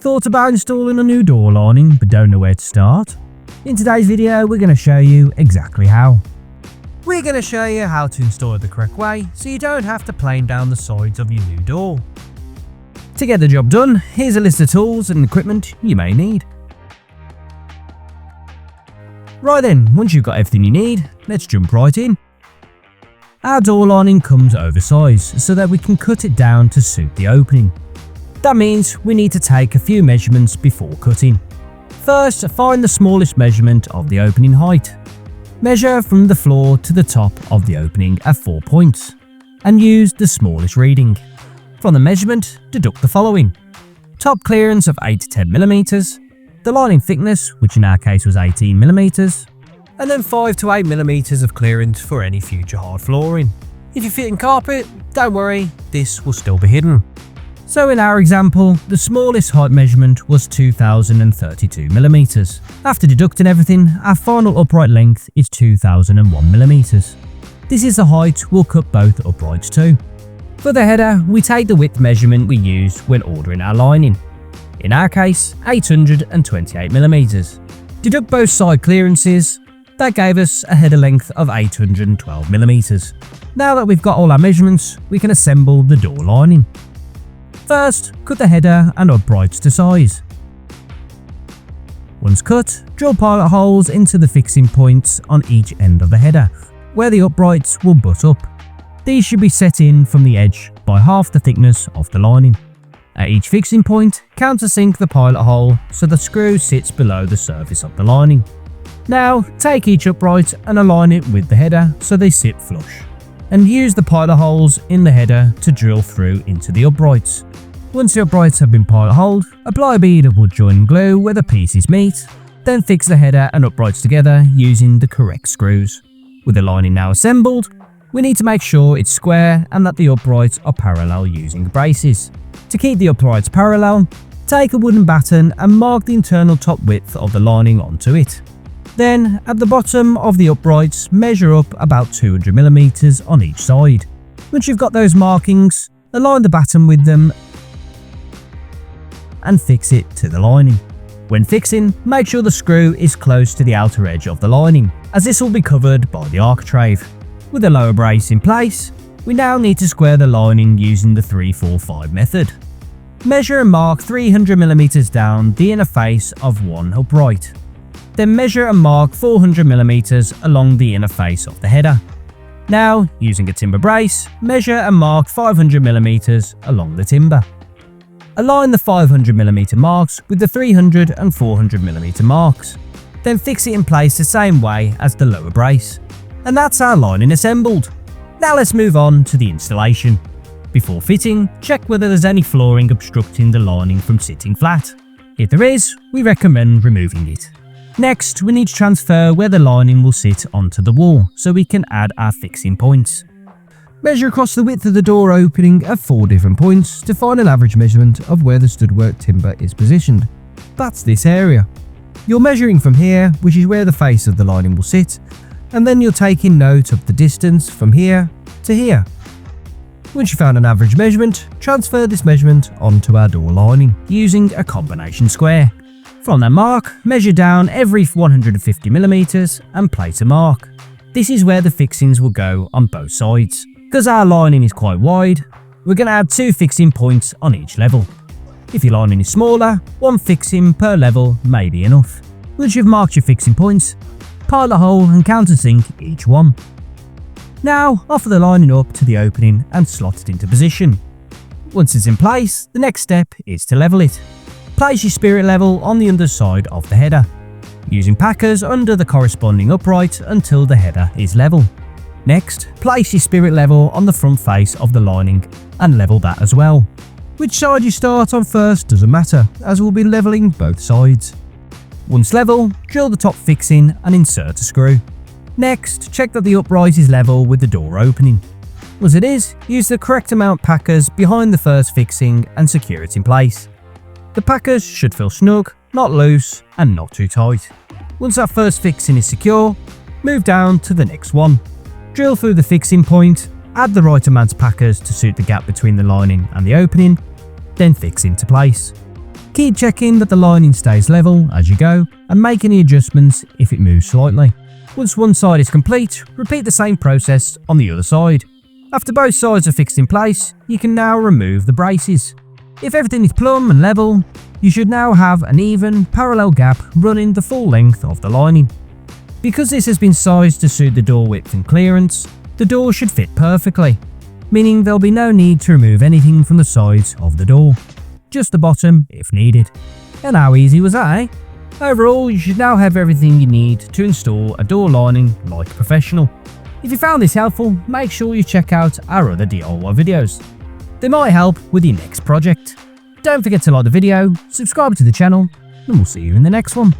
Thought about installing a new door lining but don't know where to start? In today's video we're going to show you exactly how. We're going to show you how to install it the correct way so you don't have to plane down the sides of your new door. To get the job done, here's a list of tools and equipment you may need. Right then, once you've got everything you need, let's jump right in. Our door lining comes oversized so that we can cut it down to suit the opening. That means we need to take a few measurements before cutting. First, find the smallest measurement of the opening height. Measure from the floor to the top of the opening at 4 points, and use the smallest reading. From the measurement, deduct the following: top clearance of 8 to 10 mm, the lining thickness, which in our case was 18 mm, and then 5 to 8 mm of clearance for any future hard flooring. If you're fitting carpet, don't worry, this will still be hidden. So in our example, the smallest height measurement was 2032 mm. After deducting everything, our final upright length is 2001 mm. This is the height we'll cut both uprights to. For the header, we take the width measurement we used when ordering our lining. In our case, 828 mm. Deduct both side clearances. That gave us a header length of 812 mm. Now that we've got all our measurements, we can assemble the door lining. First, cut the header and uprights to size. Once cut, drill pilot holes into the fixing points on each end of the header, where the uprights will butt up. These should be set in from the edge by half the thickness of the lining. At each fixing point, countersink the pilot hole so the screw sits below the surface of the lining. Now, take each upright and align it with the header so they sit flush, and use the pilot holes in the header to drill through into the uprights. Once the uprights have been pilot holed, apply a bead of wood joining glue where the pieces meet, then fix the header and uprights together using the correct screws. With the lining now assembled, we need to make sure it's square and that the uprights are parallel using braces. To keep the uprights parallel, take a wooden batten and mark the internal top width of the lining onto it. Then, at the bottom of the uprights, measure up about 200 mm on each side. Once you've got those markings, align the batten with them and fix it to the lining. When fixing, make sure the screw is close to the outer edge of the lining, as this will be covered by the architrave. With the lower brace in place, we now need to square the lining using the 3-4-5 method. Measure and mark 300 mm down the inner face of one upright. Then measure and mark 400 mm along the inner face of the header. Now, using a timber brace, measure and mark 500 mm along the timber. Align the 500 mm marks with the 300 and 400 mm marks. Then fix it in place the same way as the lower brace. And that's our lining assembled. Now let's move on to the installation. Before fitting, check whether there's any flooring obstructing the lining from sitting flat. If there is, we recommend removing it. Next, we need to transfer where the lining will sit onto the wall so we can add our fixing points. Measure across the width of the door opening at 4 different points to find an average measurement of where the stud-work timber is positioned. That's this area. You're measuring from here, which is where the face of the lining will sit, and then you're taking note of the distance from here to here. Once you've found an average measurement, transfer this measurement onto our door lining using a combination square. From that mark, measure down every 150 mm and place a mark. This is where the fixings will go on both sides. Because our lining is quite wide, we're going to add 2 fixing points on each level. If your lining is smaller, 1 fixing per level may be enough. Once you've marked your fixing points, pilot hole and countersink each one. Now, offer the lining up to the opening and slot it into position. Once it's in place, the next step is to level it. Place your spirit level on the underside of the header, using packers under the corresponding upright until the header is level. Next, place your spirit level on the front face of the lining and level that as well. Which side you start on first doesn't matter, as we'll be leveling both sides. Once level, drill the top fixing and insert a screw. Next, check that the upright is level with the door opening. Once it is, use the correct amount packers behind the first fixing and secure it in place. The packers should feel snug, not loose, and not too tight. Once that first fixing is secure, move down to the next one. Drill through the fixing point, add the right amount of packers to suit the gap between the lining and the opening, then fix into place. Keep checking that the lining stays level as you go and make any adjustments if it moves slightly. Once one side is complete, repeat the same process on the other side. After both sides are fixed in place, you can now remove the braces. If everything is plumb and level, you should now have an even, parallel gap running the full length of the lining. Because this has been sized to suit the door width and clearance, the door should fit perfectly, meaning there'll be no need to remove anything from the sides of the door, just the bottom if needed. And how easy was that, eh? Overall, you should now have everything you need to install a door lining like a professional. If you found this helpful, make sure you check out our other DIY videos. They might help with your next project. Don't forget to like the video, subscribe to the channel, and we'll see you in the next one.